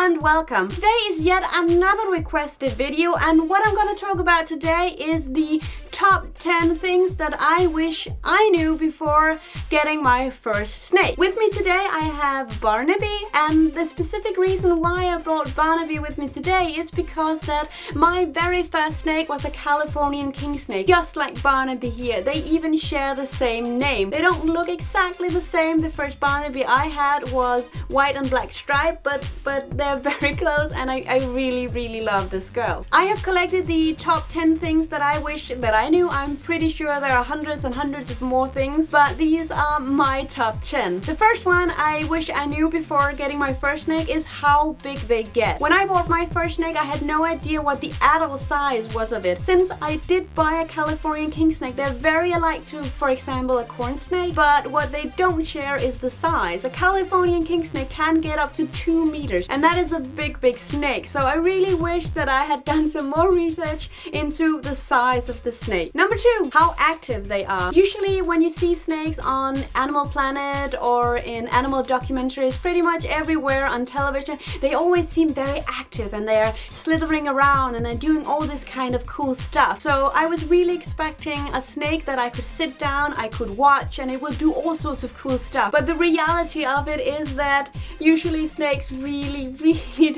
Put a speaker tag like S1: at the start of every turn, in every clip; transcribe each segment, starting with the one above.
S1: and welcome. Today is yet another requested video, and what I'm going to talk about today is the top 10 things that I wish I knew before getting my first snake. With me today I have Barnaby, and the specific reason why I brought Barnaby with me today is because that my very first snake was a Californian king snake, just like Barnaby here. They even share the same name. They don't look exactly the same. The first Barnaby I had was white and black stripe, but they're very close, and I really love this girl. I have collected the top 10 things that I wish that I knew. I'm pretty sure there are hundreds and hundreds of more things, but these are my top 10. The first one I wish I knew before getting my first snake is how big they get. When I bought my first snake, I had no idea what the adult size was of it. Since I did buy a Californian king snake, they're very alike to, for example, a corn snake, but what they don't share is the size. A Californian king snake can get up to 2 meters, and that is a big snake. So I really wish that I had done some more research into the size of the snake. Number 2, how active they are. Usually when you see snakes on Animal Planet or in animal documentaries, pretty much everywhere on television, they always seem very active, and they're slithering around and they're doing all this kind of cool stuff. So I was really expecting a snake that I could sit down, I could watch, and it will do all sorts of cool stuff. But the reality of it is that usually snakes really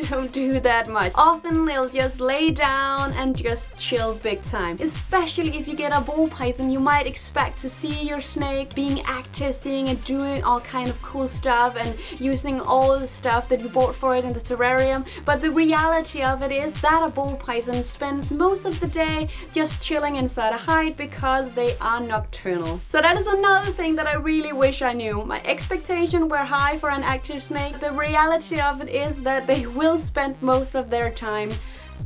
S1: don't do that much. Often they'll just lay down and just chill big time. Especially if you get a ball python, you might expect to see your snake being active, seeing it doing all kind of cool stuff and using all the stuff that you bought for it in the terrarium. But the reality of it is that a ball python spends most of the day just chilling inside a hide because they are nocturnal. So that is another thing that I really wish I knew. My expectations were high for an active snake. The reality of it is that they will spend most of their time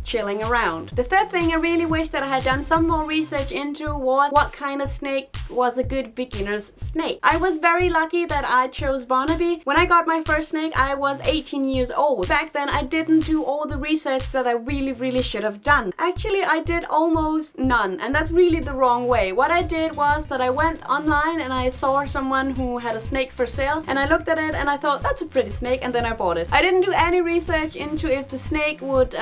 S1: chilling around. The third thing I really wish that I had done some more research into was what kind of snake was a good beginner's snake. I was very lucky that I chose Barnaby. When I got my first snake, I was 18 years old. Back then I didn't do all the research that I really should have done. Actually, I did almost none, and that's really the wrong way. What I did was that I went online and I saw someone who had a snake for sale, and I looked at it and I thought, that's a pretty snake, and then I bought it. I didn't do any research into if the snake would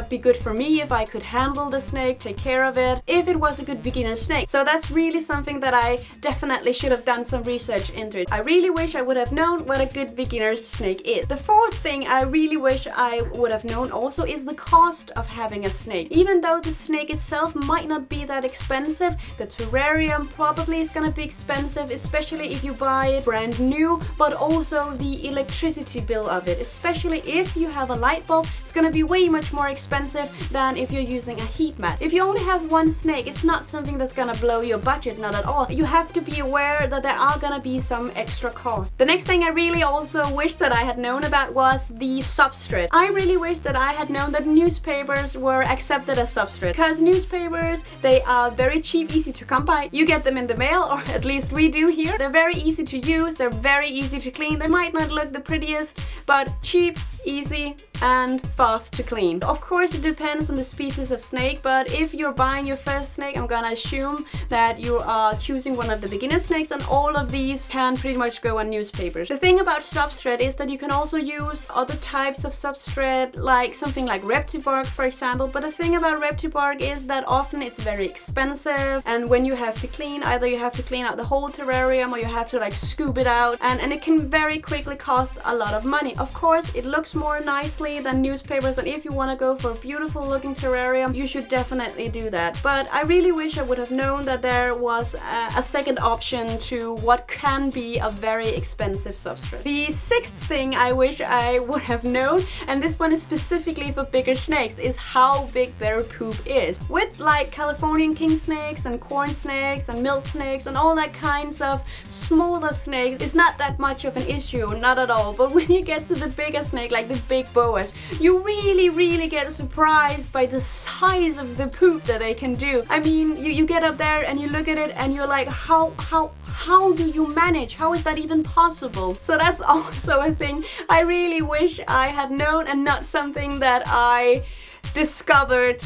S1: be good for me, if I could handle the snake, take care of it, if it was a good beginner snake. So that's really something that I definitely should have done some research into it. I really wish I would have known what a good beginner snake is. The fourth thing I really wish I would have known also is the cost of having a snake. Even though the snake itself might not be that expensive, the terrarium probably is gonna be expensive, especially if you buy it brand new, but also the electricity bill of it, especially if you have a light bulb, it's gonna be way much more expensive than if you're using a heat mat. If you only have one snake, it's not something that's gonna blow your budget, not at all. You have to be aware that there are gonna be some extra costs. The next thing I really also wish that I had known about was the substrate. I really wish that I had known that newspapers were accepted as substrate, because newspapers, they are very cheap, easy to come by. You get them in the mail, or at least we do here. They're very easy to use, they're very easy to clean. They might not look the prettiest, but cheap, easy, and fast to clean. Of course, it depends on the species of snake, but if you're buying your first snake, I'm gonna assume that you are choosing one of the beginner snakes, and all of these can pretty much go on newspapers. The thing about substrate is that you can also use other types of substrate, like something like reptibark, for example. But the thing about reptibark is that often it's very expensive, and when you have to clean, either you have to clean out the whole terrarium or you have to like scoop it out, and it can very quickly cost a lot of money. Of course, it looks more nicely than newspapers, and if you want to go for a beautiful looking terrarium, you should definitely do that. But I really wish I would have known that there was a second option to what can be a very expensive substrate. The sixth thing I wish I would have known, and this one is specifically for bigger snakes, is how big their poop is. With like Californian king snakes and corn snakes and milk snakes and all that kinds of smaller snakes, it's not that much of an issue, not at all. But when you get to the bigger snake, like the big boas, you really get surprised by the size of the poop that they can do. I mean, you get up there and you look at it and you're like, how do you manage? How is that even possible? So that's also a thing I really wish I had known, and not something that I discovered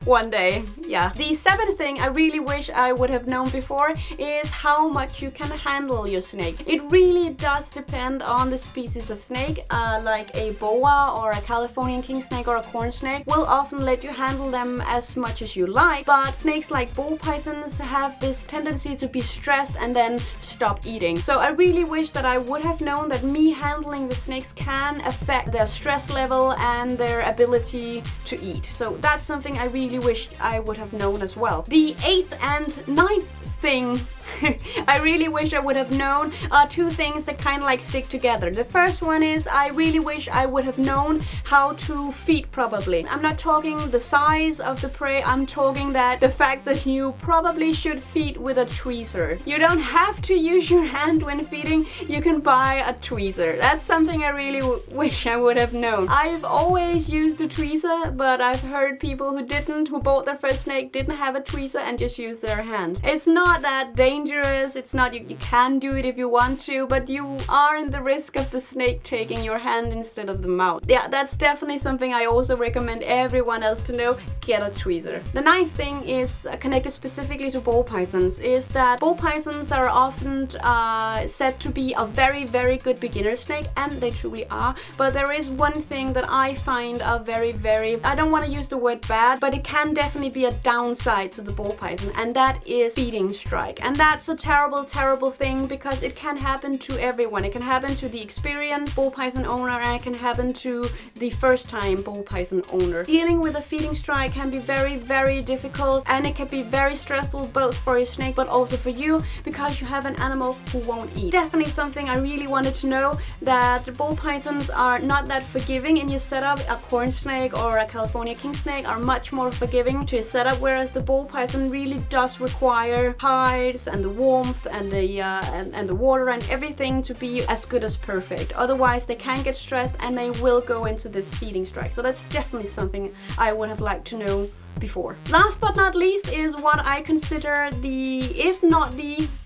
S1: one day. Yeah. The seventh thing I really wish I would have known before is how much you can handle your snake. It really does depend on the species of snake, like a boa or a Californian king snake or a corn snake will often let you handle them as much as you like, but snakes like ball pythons have this tendency to be stressed and then stop eating. So I really wish that I would have known that me handling the snakes can affect their stress level and their ability to eat. So that's something I really wished I would have known as well. The eighth and ninth thing I really wish I would have known are two things that kind of like stick together. The first one is I really wish I would have known how to feed properly. I'm not talking the size of the prey, I'm talking that the fact that you probably should feed with a tweezer. You don't have to use your hand when feeding, you can buy a tweezer. That's something I really wish I would have known. I've always used a tweezer, but I've heard people who bought their first snake didn't have a tweezer and just used their hand. It's not that dangerous, it's not, you can do it if you want to, but you are in the risk of the snake taking your hand instead of the mouth. Yeah, that's definitely something I also recommend everyone else to know. Get a tweezer. The ninth thing is connected specifically to ball pythons, is that ball pythons are often said to be a very, very good beginner snake, and they truly are, but there is one thing that I find a very, I don't want to use the word bad, but it can definitely be a downside to the ball python, and that is feeding strike. And that's a terrible, terrible thing because it can happen to everyone. It can happen to the experienced ball python owner, and it can happen to the first time ball python owner. Dealing with a feeding strike can be very, very difficult, and it can be very stressful both for your snake but also for you because you have an animal who won't eat. Definitely something I really wanted to know, that ball pythons are not that forgiving in your setup. A corn snake or a California king snake are much more forgiving to your setup, whereas the ball python really does require hides and the warmth and the water and everything to be as good as perfect. Otherwise they can get stressed and they will go into this feeding strike. So that's definitely something I would have liked to know before. Last but not least is what I consider if not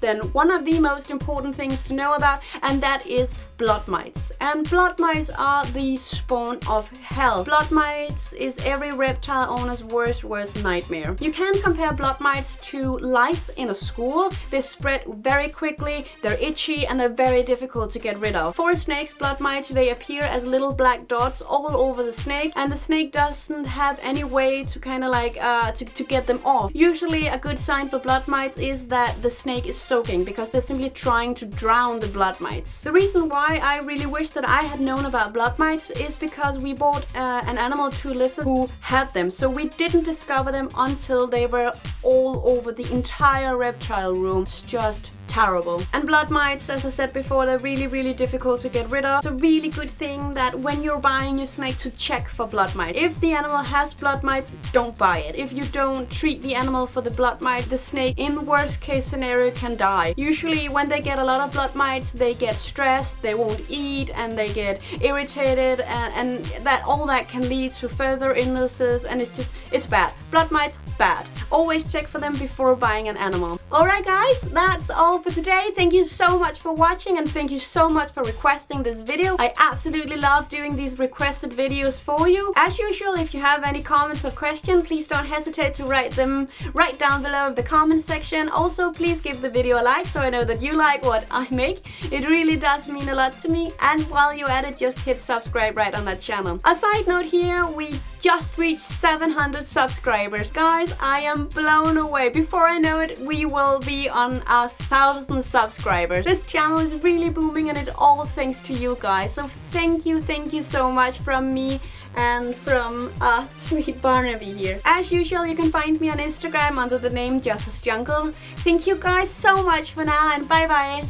S1: then one of the most important things to know about, and that is blood mites. And blood mites are the spawn of hell. Blood mites is every reptile owner's worst nightmare. You can compare blood mites to lice in a school. They spread very quickly, they're itchy, and they're very difficult to get rid of. For snakes, blood mites, they appear as little black dots all over the snake, and the snake doesn't have any way to kind of like to get them off. Usually a good sign for blood mites is that the snake is soaking, because they're simply trying to drown the blood mites. The reason why I really wish that I had known about blood mites is because we bought an animal to listen who had them, so we didn't discover them until they were all over the entire reptile room. It's just terrible. And blood mites, as I said before, they're really, really difficult to get rid of. It's a really good thing that when you're buying your snake to check for blood mites. If the animal has blood mites, don't buy it. If you don't treat the animal for the blood mite, the snake in worst case scenario can die. Usually when they get a lot of blood mites, they get stressed, they won't eat, and they get irritated, and all that can lead to further illnesses, and it's bad. Blood mites, bad. Always check for them before buying an animal. Alright guys, that's all for today. Thank you so much for watching, and thank you so much for requesting this video. I absolutely love doing these requested videos for you. As usual, if you have any comments or questions, please don't hesitate to write them right down below in the comment section. Also, please give the video a like so I know that you like what I make. It really does mean a lot to me, and while you're at it, just hit subscribe right on that channel. A side note here, we just reached 700 subscribers. Guys, I am blown away. Before I know it, we will be on 1,000 subscribers. This channel is really booming, and it all thanks to you guys. So thank you so much from me and from sweet Barnaby here. As usual, you can find me on Instagram under the name jossersjungle. Thank you guys so much for now, and bye bye.